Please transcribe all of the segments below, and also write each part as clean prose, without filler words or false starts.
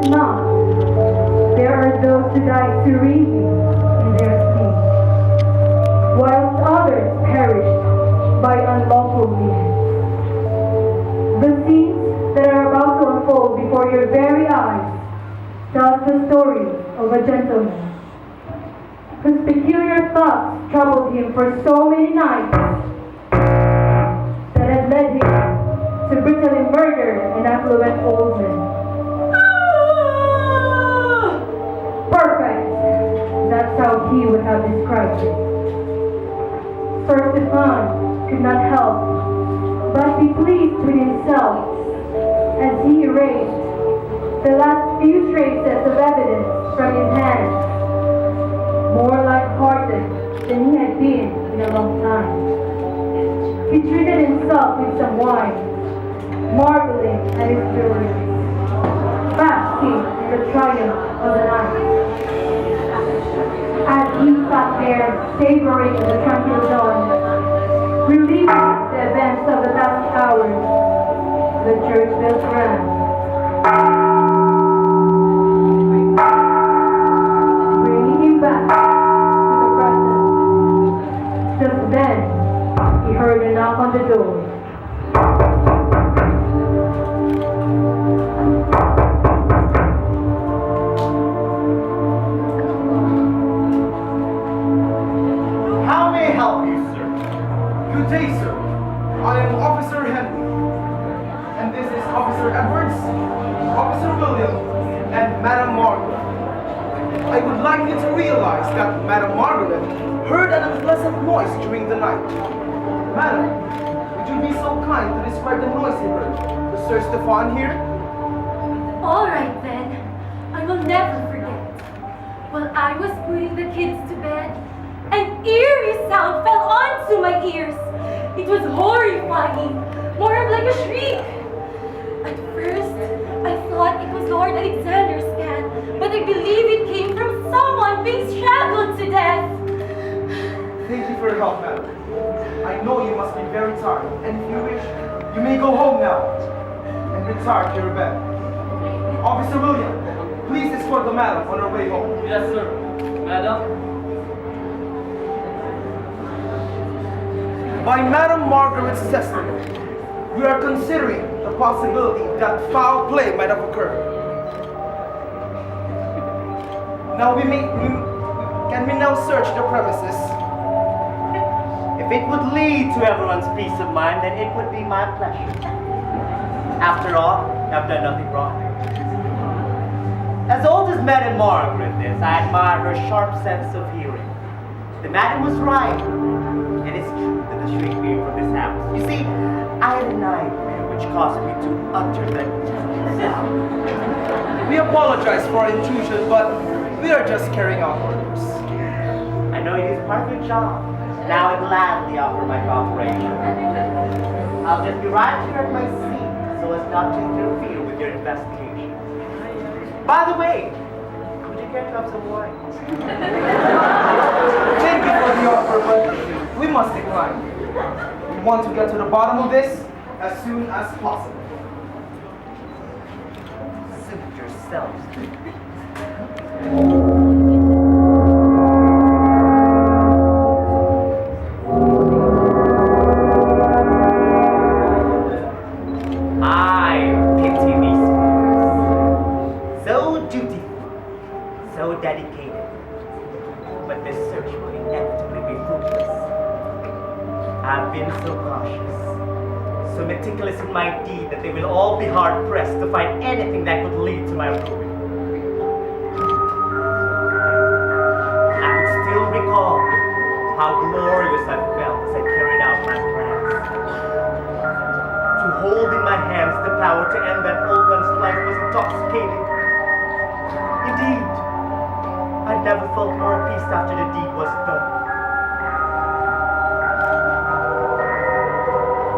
not. There are those who die serenely in their sleep, whilst others perished by unlawful means. The scenes that are about to unfold before your very eyes tells the story of a gentleman whose peculiar thoughts troubled him for so many nights that had led him to brutally murder an affluent old man. Perfect! That's how he would have described it. Sir Stephan could not help but be pleased with himself as he erased the last few traces of evidence from his hands, more light-hearted than he had been in a long time. He treated himself with some wine, marveling at his brilliance, basking in the triumph of the night. As he sat there, savoring the tranquil dawn, reliving the events of the past hours, the church bells rang. Bringing him back to the present. Just then, he heard a knock on the door. How may I help you, sir? Good day, sir. I am Officer Henry. And this is Officer Edwards, Officer William, and Madame Margaret. I would like you to realize that Madame Margaret heard an unpleasant noise during the night. Madam, would you be so kind to describe the noise you heard? Was Sir Stephan here? All right then, I will never forget. While I was putting the kids to bed, an eerie sound fell onto my ears. It was horrifying, more of like a shriek. At first, I thought it was Lord Alexander's can, but I believe it came from someone being strangled to death. Thank you for your help, madam. I know you must be very tired, and if you wish, you may go home now and retire to your bed. Officer William, please escort the madam on her way home. Yes, sir. Madam? By Madame Margaret's testimony, we are considering the possibility that foul play might have occurred. Now can we now search the premises? If it would lead to everyone's peace of mind, then it would be my pleasure. After all, I've done nothing wrong. As old as Madame Margaret is, I admire her sharp sense of hearing. The madam was right, and it's true that the shriek came from this house. You see, I had a nightmare which caused me to utter that sound. We apologize for our intrusion, but we are just carrying out orders. I know it is part of your job. Now I gladly offer my cooperation. I'll just be right here at my seat so as not to interfere with your investigation. By the way, would you care to have some wine? Thank you for the offer, but we must decline. We want to get to the bottom of this as soon as possible. Suit yourselves. Dedicated, but this search will inevitably be fruitless. I've been so cautious, so meticulous in my deed that they will all be hard-pressed to find anything that could lead to my ruin. I could still recall how glorious I felt as I carried out my plans. To hold in my hands the power to end that old man's life was intoxicating. Indeed, I never felt more at peace after the deed was done.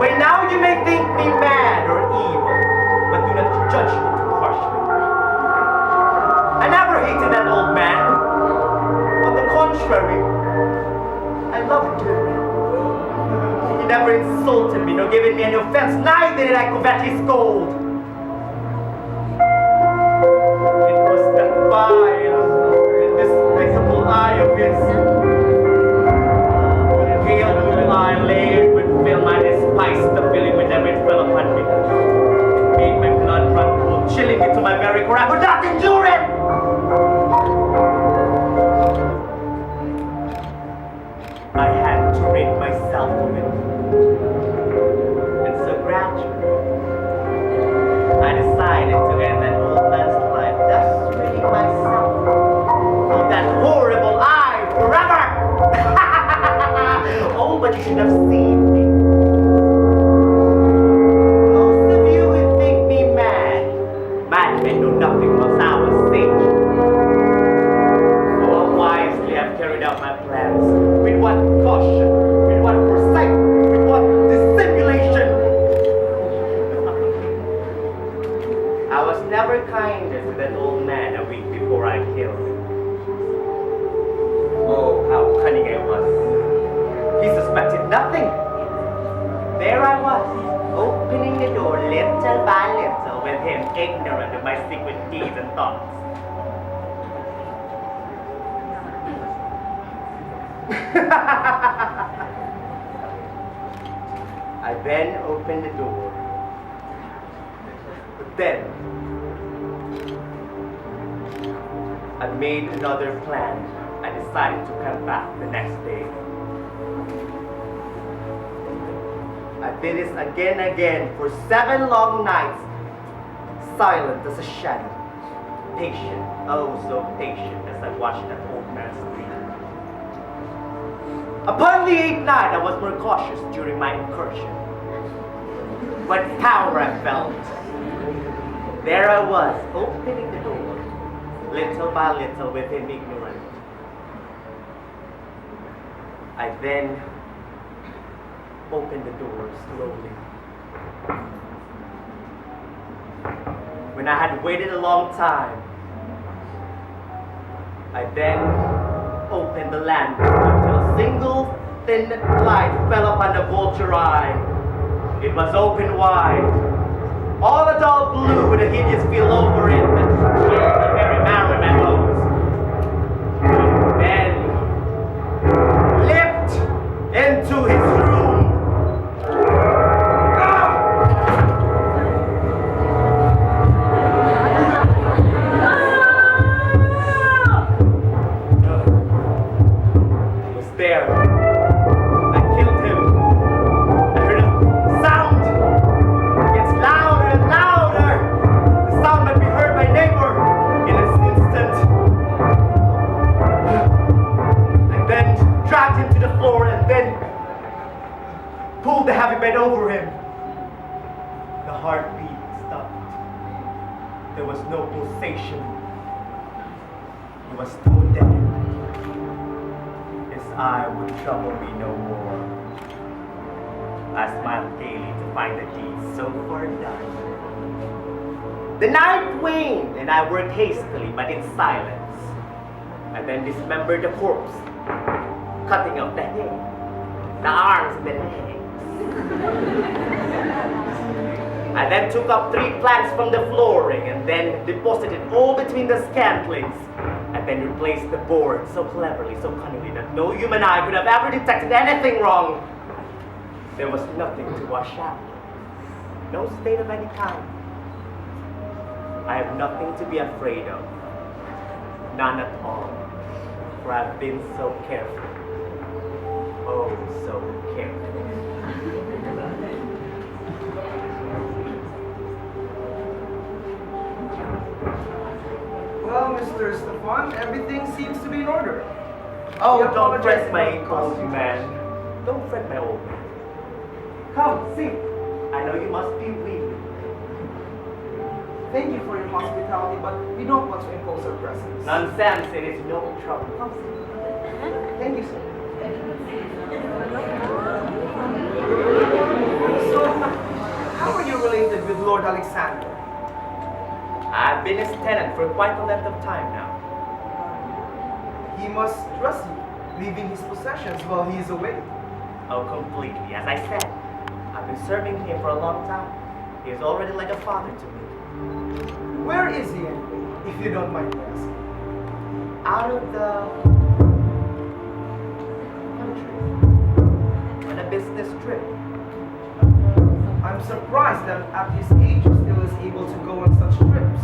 By now you may think me mad or evil, but do not judge me too harshly. I never hated that old man. On the contrary, I loved him. He never insulted me nor given me any offense, neither did I covet his gold. break or I could not endure it! I had to rid myself of it. And so gradually, I decided to end that old man's life, thus ridding myself of that horrible eye forever! Oh, but you should have seen me. Most of you would think me mad. Madmen know nothing of our stage. So unwisely I've carried out my plans. With what caution, with what foresight, with what dissimulation. I was never kinder to that old man a week before I killed him. Oh, how cunning I was. He suspected nothing. There I was, opening the door little by little with him ignorant of my secret deeds and thoughts. I then opened the door. But then, I made another plan. I decided to come back the next day. I did this again for 7 long nights, silent as a shadow, patient, oh so patient as I watched that old man sleep. Upon the 8th night, I was more cautious during my incursion. What power I felt! There I was, opening the door, little by little with him ignorant. I then opened the door slowly. When I had waited a long time, I then opened the lantern until a single thin light fell upon the vulture-eye. It was open wide, all a dull blue with a hideous feel over it that chilled the very marrow in my bones. Then leapt into his room. There. I killed him. I heard a sound. It gets louder and louder. The sound might be heard by neighbor in an instant. I then dragged him to the floor and then pulled the heavy bed over him. The heartbeat stopped. There was no pulsation. He was stone dead. I would trouble me no more. I smiled gaily to find the deed so far done. The night waned, and I worked hastily, but in silence. I then dismembered the corpse, cutting off the head, the arms, and the legs. I then took up 3 planks from the flooring, and then deposited all between the scantlings. And then replaced the board so cleverly, so cunningly, that no human eye could have ever detected anything wrong. There was nothing to wash out, no stain of any kind. I have nothing to be afraid of, none at all, for I've been so careful, oh so careful. Well, Mr. Stephan, everything seems to be in order. Oh, We don't apologize fret my for the old costume. man. Don't fret my old man. Come, sit. I know you must be weary. Thank you for your hospitality, but we don't want to impose our presence. Nonsense, it is no trouble. Come, sit. Thank you, sir. So, how are you related with Lord Alexander? I've been his tenant for quite a length of time now. He must trust you, leaving his possessions while he is away. Oh, completely. As I said, I've been serving him for a long time. He is already like a father to me. Where is he anyway, if you don't mind me asking? Out of the country. On a business trip. I'm surprised that at his age he still is able to go on such trips.